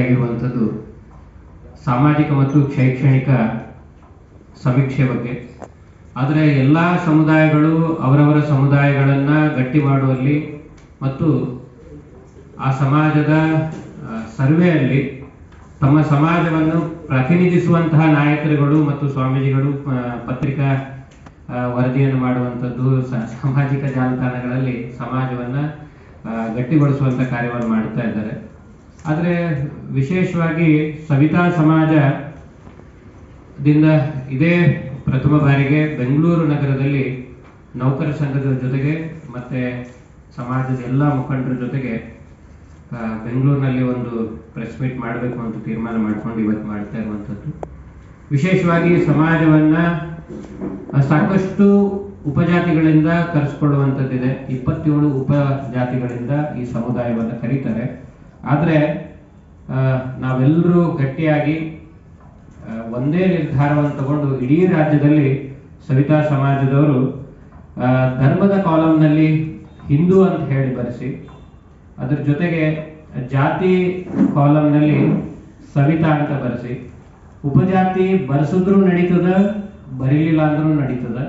ಆಗಿರುವಂಥದ್ದು ಸಾಮಾಜಿಕ ಮತ್ತು ಶೈಕ್ಷಣಿಕ ಸಮೀಕ್ಷೆ ಬಗ್ಗೆ. ಆದರೆ ಎಲ್ಲ ಸಮುದಾಯಗಳು ಅವರವರ ಸಮುದಾಯಗಳನ್ನು ಗಟ್ಟಿ ಮಾಡುವಲ್ಲಿ ಮತ್ತು ಆ ಸಮಾಜದ ಸರ್ವೆಯಲ್ಲಿ ತಮ್ಮ ಸಮಾಜವನ್ನು ಪ್ರತಿನಿಧಿಸುವಂತಹ ನಾಯಕರುಗಳು ಮತ್ತು ಸ್ವಾಮೀಜಿಗಳು ಪತ್ರಿಕಾ ವರದಿಯನ್ನು ಮಾಡುವಂಥದ್ದು, ಸಾಮಾಜಿಕ ಜಾಲತಾಣಗಳಲ್ಲಿ ಸಮಾಜವನ್ನು ಗಟ್ಟಿಗೊಳಿಸುವಂಥ ಕಾರ್ಯವನ್ನು ಮಾಡ್ತಾ ಇದ್ದಾರೆ. ಆದರೆ ವಿಶೇಷವಾಗಿ ಸವಿತಾ ಸಮಾಜದಿಂದ ಇದೇ ಪ್ರಥಮ ಬಾರಿಗೆ ಬೆಂಗಳೂರು ನಗರದಲ್ಲಿ ನೌಕರ ಸಂಘದ ಜೊತೆಗೆ ಮತ್ತು ಸಮಾಜದ ಎಲ್ಲ ಮುಖಂಡರ ಜೊತೆಗೆ ಬೆಂಗಳೂರಿನಲ್ಲಿ ಒಂದು ಪ್ರೆಸ್ ಮೀಟ್ ಮಾಡಬೇಕು ಅಂತ ತೀರ್ಮಾನ ಮಾಡ್ಕೊಂಡು ಇವತ್ತು ಮಾಡ್ತಾ ಇರುವಂಥದ್ದು. ವಿಶೇಷವಾಗಿ ಸಮಾಜವನ್ನು ಸಾಕಷ್ಟು ಉಪಜಾತಿಗಳಿಂದ ಕರೆಸ್ಕೊಳ್ಳುವಂಥದ್ದಿದೆ. 27 ಉಪಜಾತಿಗಳಿಂದ ಈ ಸಮುದಾಯವನ್ನು ಕರೀತಾರೆ. ಆದರೆ ನಾವೆಲ್ಲರೂ ಗಟ್ಟಿಯಾಗಿ ಒಂದೇ ನಿರ್ಧಾರವನ್ನು ತಗೊಂಡು ಇಡೀ ರಾಜ್ಯದಲ್ಲಿ ಸವಿತಾ ಸಮಾಜದವರು ಧರ್ಮದ ಕಾಲಂನಲ್ಲಿ ಹಿಂದೂ ಅಂತ ಹೇಳಿ ಬರೆಸಿ, ಅದರ ಜೊತೆಗೆ ಜಾತಿ ಕಾಲಂನಲ್ಲಿ ಸವಿತಾ ಅಂತ ಬರೆಸಿ, ಉಪಜಾತಿ ಬರೆಸಿದ್ರು ನಡೀತದ, ಬರೀಲಿಲ್ಲ ಅಂದ್ರೂ ನಡೀತದ.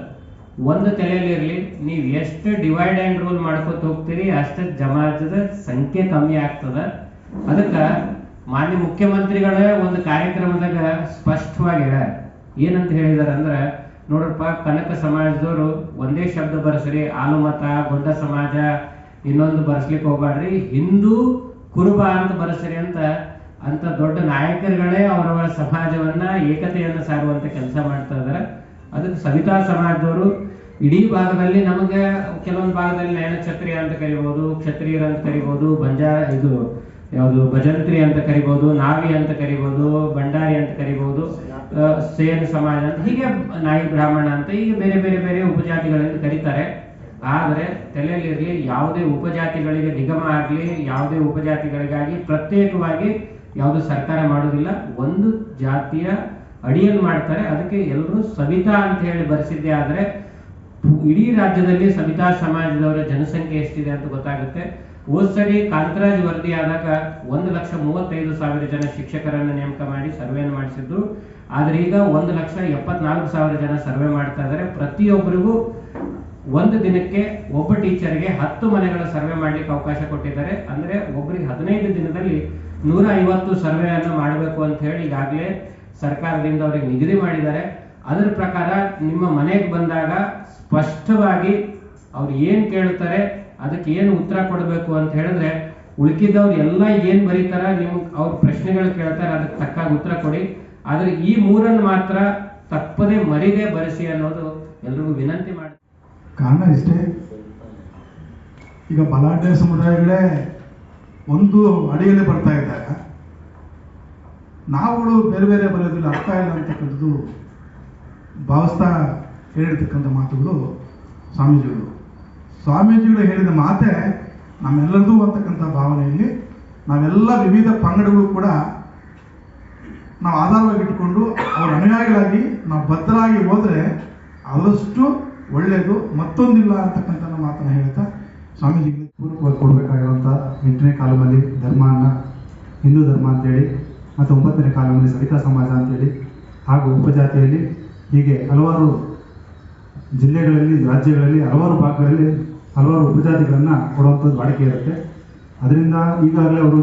ಒಂದು ತಲೆಯಲ್ಲಿರಲಿ, ನೀವು ಎಷ್ಟು ಡಿವೈಡ್ ಆ್ಯಂಡ್ ರೂಲ್ ಮಾಡ್ಕೊತ ಹೋಗ್ತೀರಿ ಅಷ್ಟು ಸಮಾಜದ ಸಂಖ್ಯೆ ಕಮ್ಮಿ ಆಗ್ತದ. ಅದಕ್ಕೆ ಮಾನ್ಯ ಮುಖ್ಯಮಂತ್ರಿಗಳೇ ಒಂದು ಕಾರ್ಯಕ್ರಮದಾಗ ಸ್ಪಷ್ಟವಾಗಿ ಏನಂತ ಹೇಳಿದಾರೆ ಅಂದ್ರೆ, ನೋಡ್ರಪ್ಪ, ಕನಕ ಸಮಾಜದವರು ಒಂದೇ ಶಬ್ದ ಬರೆಸ್ರಿ, ಆಲುಮತ, ಗೊಂಡ ಸಮಾಜ ಇನ್ನೊಂದು ಬರ್ಸ್ಲಿಕ್ಕೆ ಹೋಗ್ಬೇಡ್ರಿ, ಹಿಂದೂ ಕುರುಬ ಅಂತ ಬರೆಸ್ರಿ ಅಂತ ದೊಡ್ಡ ನಾಯಕರುಗಳೇ ಅವರವರ ಸಮಾಜವನ್ನ ಏಕತೆಯನ್ನು ಸಾರುವಂತ ಕೆಲಸ ಮಾಡ್ತಾ ಇದ್ದಾರೆ. ಅದಕ್ಕೆ ಸವಿತಾ ಸಮಾಜದವರು ಇಡೀ ಭಾಗದಲ್ಲಿ ನಮಗೆ ಕೆಲವೊಂದು ಭಾಗದಲ್ಲಿ ನಯನಕ್ಷತ್ರಿಯ ಅಂತ ಕರಿಬಹುದು, ಕ್ಷತ್ರಿಯರ ಅಂತ ಕರಿಬಹುದು, ಭಜಂತ್ರಿ ಅಂತ ಕರಿಬಹುದು, ನಾವಿ ಅಂತ ಕರಿಬಹುದು, ಭಂಡಾರಿ ಅಂತ ಕರಿಬಹುದು, ಸೇನ್ ಸಮಾಜ ಅಂತ, ಹೀಗೆ ನಾಯಿ ಬ್ರಾಹ್ಮಣ ಅಂತ ಹೀಗೆ ಬೇರೆ ಬೇರೆ ಬೇರೆ ಉಪಜಾತಿಗಳಿಂದ ಕರೀತಾರೆ. ಆದರೆ ತಲೆಯಲ್ಲಿರಲಿ, ಯಾವುದೇ ಉಪಜಾತಿಗಳಿಗೆ ನಿಗಮ ಆಗಲಿ, ಯಾವುದೇ ಉಪಜಾತಿಗಳಿಗಾಗಿ ಪ್ರತ್ಯೇಕವಾಗಿ ಯಾವುದು ಸರ್ಕಾರ ಮಾಡೋದಿಲ್ಲ, ಒಂದು ಜಾತಿಯ ಅಡಿಯಲ್ಲಿ ಮಾಡ್ತಾರೆ. ಅದಕ್ಕೆ ಎಲ್ಲರೂ ಸವಿತಾ ಅಂತ ಹೇಳಿ ಬರೆಸಿದ್ದೆ. ಆದರೆ ಇಡೀ ರಾಜ್ಯದಲ್ಲಿ ಸವಿತಾ ಸಮಾಜದವರ ಜನಸಂಖ್ಯೆ ಎಷ್ಟಿದೆ ಅಂತ ಗೊತ್ತಾಗುತ್ತೆ. ಹೋದ್ಸರಿ ಕಾಂತರಾಜ್ ವರದಿ ಆದಾಗ 1,35,000 ಜನ ಶಿಕ್ಷಕರನ್ನು ನೇಮಕ ಮಾಡಿ ಸರ್ವೆಯನ್ನು ಮಾಡಿಸಿದ್ರು. ಆದ್ರೆ ಈಗ 1,74,000 ಜನ ಸರ್ವೆ ಮಾಡ್ತಾ ಇದ್ದಾರೆ. ಪ್ರತಿಯೊಬ್ಬರಿಗೂ ಒಂದು ದಿನಕ್ಕೆ ಒಬ್ಬ ಟೀಚರ್ಗೆ 10 ಮನೆಗಳ ಸರ್ವೆ ಮಾಡ್ಲಿಕ್ಕೆ ಅವಕಾಶ ಕೊಟ್ಟಿದ್ದಾರೆ. ಅಂದ್ರೆ ಒಬ್ಬರಿಗೆ 15 ದಿನದಲ್ಲಿ 150 ಸರ್ವೆಯನ್ನು ಮಾಡಬೇಕು ಅಂತ ಹೇಳಿ ಈಗಾಗಲೇ ಸರ್ಕಾರದಿಂದ ಅವರಿಗೆ ನಿಗದಿ ಮಾಡಿದ್ದಾರೆ. ಅದರ ಪ್ರಕಾರ ನಿಮ್ಮ ಮನೆಗೆ ಬಂದಾಗ ಸ್ಪಷ್ಟವಾಗಿ ಅವ್ರು ಏನ್ ಕೇಳ್ತಾರೆ ಅದಕ್ಕೆ ಏನು ಉತ್ತರ ಕೊಡಬೇಕು ಅಂತ ಹೇಳಿದ್ರೆ, ಉಳ್ಕಿದ್ದವ್ರು ಎಲ್ಲ ಏನ್ ಬರೀತಾರ, ನಿಮ್ಗೆ ಅವ್ರ ಪ್ರಶ್ನೆಗಳು ಕೇಳ್ತಾರೆ, ಅದಕ್ಕೆ ತಕ್ಕಾಗ ಉತ್ತರ ಕೊಡಿ. ಆದ್ರೆ ಈ 3 ಮಾತ್ರ ತಪ್ಪದೆ ಮರಿದೇ ಬರೆಸಿ ಅನ್ನೋದು ಎಲ್ರಿಗೂ ವಿನಂತಿ ಮಾಡಿ. ಕಾರಣ ಇಷ್ಟೇ, ಈಗ ಬಲಾಢ್ಯ ಸಮುದಾಯಗಳೇ ಒಂದು ಅಡಿಯಲ್ಲಿ ಬರ್ತಾ ಇದ್ದಾಗ ನಾವುಗಳು ಬೇರೆ ಬೇರೆ ಬರೆಯೋದಿಲ್ಲ, ಅರ್ಥ ಇಲ್ಲ ಅಂತಕ್ಕಂಥದ್ದು ಭಾವಿಸ್ತಾ ಹೇಳಿರ್ತಕ್ಕಂಥ ಮಾತುಗಳು ಸ್ವಾಮೀಜಿಗಳು ಹೇಳಿದ ಮಾತೆ ನಮ್ಮೆಲ್ಲರದು ಅಂತಕ್ಕಂಥ ಭಾವನೆಯಲ್ಲಿ ನಾವೆಲ್ಲ ವಿವಿಧ ಪಂಗಡಗಳು ಕೂಡ ನಾವು ಆಧಾರವಾಗಿ ಇಟ್ಕೊಂಡು ಅವರ ಅನುಯಾಯಿಗಳಾಗಿ ನಾವು ಬದ್ಧರಾಗಿ ಹೋದರೆ ಅದರಷ್ಟು ಒಳ್ಳೆಯದು ಮತ್ತೊಂದಿಲ್ಲ ಅಂತಕ್ಕಂಥ ಮಾತನ್ನು ಹೇಳ್ತಾ ಸ್ವಾಮೀಜಿಗಳಿಗೆ ಪೂರ್ವಕವಾಗಿ ಕೊಡಬೇಕಾಗಿರುವಂಥ 8ನೇ ಕಾಲಮಲ್ಲಿ ಧರ್ಮನ ಹಿಂದೂ ಧರ್ಮ ಅಂತೇಳಿ ಮತ್ತು 9ನೇ ಕಾಲಮಲ್ಲಿ ಸವಿತಾ ಸಮಾಜ ಅಂತೇಳಿ ಹಾಗೂ ಉಪಜಾತಿಯಲ್ಲಿ ಹೀಗೆ ಹಲವಾರು ಜಿಲ್ಲೆಗಳಲ್ಲಿ, ರಾಜ್ಯಗಳಲ್ಲಿ, ಹಲವಾರು ಭಾಗಗಳಲ್ಲಿ ಹಲವಾರು ಉಪಜಾತಿಗಳನ್ನು ಕೊಡುವಂಥದ್ದು ವಾಡಿಕೆ ಇರುತ್ತೆ. ಅದರಿಂದ ಈಗಾಗಲೇ ಅವರು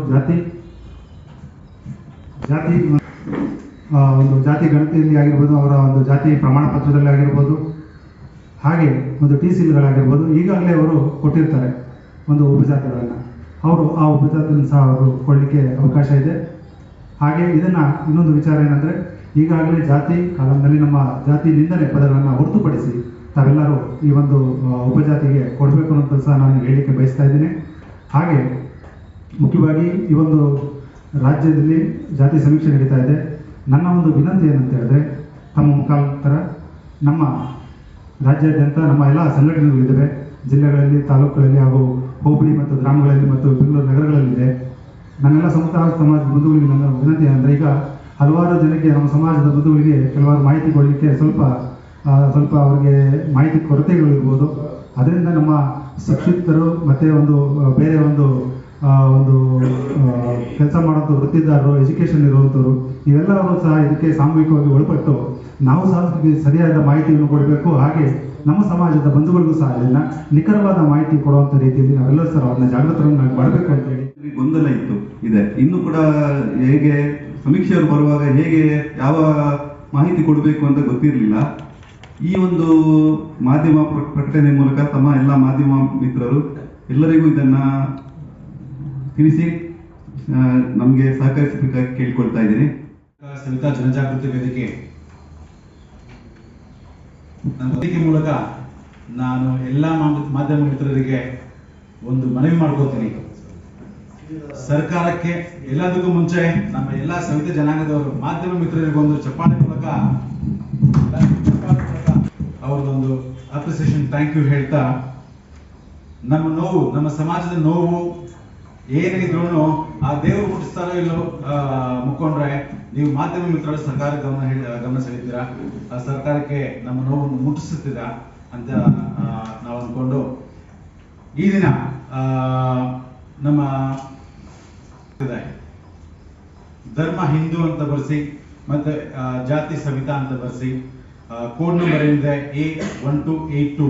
ಒಂದು ಜಾತಿ ಗಣತಿಯಲ್ಲಿ ಆಗಿರ್ಬೋದು, ಅವರ ಒಂದು ಜಾತಿ ಪ್ರಮಾಣ ಪತ್ರದಲ್ಲಿ ಆಗಿರ್ಬೋದು, ಹಾಗೆ ಒಂದು TCಗಳಾಗಿರ್ಬೋದು, ಈಗಾಗಲೇ ಅವರು ಕೊಟ್ಟಿರ್ತಾರೆ ಒಂದು ಉಪಜಾತಿಗಳನ್ನು. ಅವರು ಆ ಉಪಜಾತಿಯನ್ನು ಸಹ ಅವರು ಕೊಡಲಿಕ್ಕೆ ಅವಕಾಶ ಇದೆ. ಹಾಗೆ ಇದನ್ನು ಇನ್ನೊಂದು ವಿಚಾರ ಏನಂದರೆ, ಈಗಾಗಲೇ ಜಾತಿ ಕಾಲಂನಲ್ಲಿ ನಮ್ಮ ಜಾತಿ ನಿಂದನೆ ಪದಗಳನ್ನು ಹೊರತುಪಡಿಸಿ ತಾವೆಲ್ಲರೂ ಈ ಒಂದು ಉಪಜಾತಿಗೆ ಕೊಡಬೇಕು ಅನ್ನೋದು ಸಹ ನಾನು ಹೇಳಲಿಕ್ಕೆ ಬಯಸ್ತಾ ಇದ್ದೀನಿ. ಹಾಗೆ ಮುಖ್ಯವಾಗಿ ಈ ಒಂದು ರಾಜ್ಯದಲ್ಲಿ ಜಾತಿ ಸಮೀಕ್ಷೆ ನಡೀತಾ ಇದೆ. ನನ್ನ ಒಂದು ವಿನಂತಿ ಏನಂತ ಹೇಳಿದ್ರೆ, ತಮ್ಮ ಮುಖಾಂತರ ನಮ್ಮ ರಾಜ್ಯಾದ್ಯಂತ ನಮ್ಮ ಎಲ್ಲ ಸಂಘಟನೆಗಳಿದ್ದಾವೆ, ಜಿಲ್ಲೆಗಳಲ್ಲಿ, ತಾಲೂಕುಗಳಲ್ಲಿ ಹಾಗೂ ಹೋಬಳಿ ಮತ್ತು ಗ್ರಾಮಗಳಲ್ಲಿ ಮತ್ತು ಬೆಂಗಳೂರು ನಗರಗಳಲ್ಲಿದೆ. ನನ್ನೆಲ್ಲ ಸಮಾಜ ಬಂಧುಗಳಿಗೆ ನನ್ನ ವಿನಂತಿ ಏನಂದರೆ, ಈಗ ಹಲವಾರು ಜನಕ್ಕೆ ನಮ್ಮ ಸಮಾಜದ ಬಂಧುಗಳಿಗೆ ಕೆಲವಾರು ಮಾಹಿತಿ ಕೊಡಲಿಕ್ಕೆ ಸ್ವಲ್ಪ ಅವರಿಗೆ ಮಾಹಿತಿ ಕೊರತೆಗಳಿರ್ಬೋದು. ಅದರಿಂದ ನಮ್ಮ ಶಿಕ್ಷಿತರು ಮತ್ತು ಒಂದು ಬೇರೆ ಒಂದು ಒಂದು ಕೆಲಸ ಮಾಡೋಂಥ ವೃತ್ತಿದಾರರು, ಎಜುಕೇಷನ್ ಇರುವಂಥವ್ರು, ಇವೆಲ್ಲರೂ ಸಹ ಇದಕ್ಕೆ ಸಾಮೂಹಿಕವಾಗಿ ಒಳಪಟ್ಟು ನಾವು ಸಹ ಸರಿಯಾದ ಮಾಹಿತಿಯನ್ನು ಕೊಡಬೇಕು. ಹಾಗೆ ನಮ್ಮ ಸಮಾಜದ ಬಂಧುಗಳಿಗೂ ಸಹ ಇದನ್ನ ನಿಖರವಾದ ಮಾಹಿತಿ ಕೊಡುವಂಥ ರೀತಿಯಲ್ಲಿ ನಾವೆಲ್ಲರೂ ಸಹ ಅವ್ರನ್ನ ಜಾಗೃತರನ್ನಾಗಿ ಮಾಡಬೇಕು ಅಂತ ಹೇಳಿ. ಗೊಂದಲ ಇದೆ. ಇನ್ನು ಕೂಡ ಹೇಗೆ ಸಮೀಕ್ಷೆಯವರು ಬರುವಾಗ ಹೇಗೆ ಯಾವ ಮಾಹಿತಿ ಕೊಡಬೇಕು ಅಂತ ಗೊತ್ತಿರಲಿಲ್ಲ. ಈ ಒಂದು ಮಾಧ್ಯಮ ಪ್ರಕಟಣೆ ಮೂಲಕ ತಮ್ಮ ಎಲ್ಲ ಮಾಧ್ಯಮ ಮಿತ್ರರು ಎಲ್ಲರಿಗೂ ಇದನ್ನ ತಿಳಿಸಿ ನಮಗೆ ಸಹಕರಿಸಬೇಕಾಗಿ ಕೇಳಿಕೊಳ್ತಾ ಇದ್ದೀನಿ. ಸವಿತಾ ಜನಜಾಗೃತಿ ವೇದಿಕೆ ಮೂಲಕ ನಾನು ಎಲ್ಲ ಮಾಧ್ಯಮ ಮಿತ್ರರಿಗೆ ಒಂದು ಮನವಿ ಮಾಡ್ಕೋತೀನಿ. ಸರ್ಕಾರಕ್ಕೆ ಎಲ್ಲದಕ್ಕೂ ಮುಂಚೆ ನಮ್ಮ ಎಲ್ಲ ಸವಿತಾ ಜನಾಂಗದವರು ಮಾಧ್ಯಮ ಮಿತ್ರರಿಗೆ ಒಂದು ಚಪ್ಪಾಳೆ ಮೂಲಕ ಅವ್ರದ್ದೊಂದು ಅಪ್ರಿಸಿಯೇಷನ್ ಥ್ಯಾಂಕ್ ಯು ಹೇಳ್ತಾ, ನಮ್ಮ ನೋವು, ನಮ್ಮ ಸಮಾಜದ ನೋವು ಏನಿದ್ರು ಆ ದೇವರು ಮುಟ್ಟಿಸ್ತಾರೋ ಇಲ್ಲೋ ಮುಕ್ಕೊಂಡ್ರೆ ನೀವು ಮಾಧ್ಯಮ ಮಿತ್ರರು ಸರ್ಕಾರ ಗಮನ ಸೆಳೀತೀರಾ, ಆ ಸರ್ಕಾರಕ್ಕೆ ನಮ್ಮ ನೋವನ್ನು ಮುಟ್ಟಿಸುತ್ತೀರಾ ಅಂತ ನಾವು ಅಂದ್ಕೊಂಡು ಈ ದಿನ ನಮ್ಮ ಧರ್ಮ ಹಿಂದೂ ಅಂತ ಬರೆಸಿ ಮತ್ತೆ ಜಾತಿ ಸವಿತಾ ಅಂತ ಬರೆಸಿ ಕೋಡ್ ನಂಬರ್ ಏನಿದೆ A1282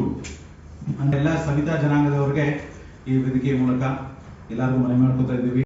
ಅಂತೆಲ್ಲ ಸವಿತಾ ಜನಾಂಗದವರಿಗೆ ಈ ವೇದಿಕೆಯ ಮೂಲಕ ಎಲ್ಲರಿಗೂ ಮನವಿ ಮಾಡ್ಕೊತಾ ಇದ್ದೀವಿ.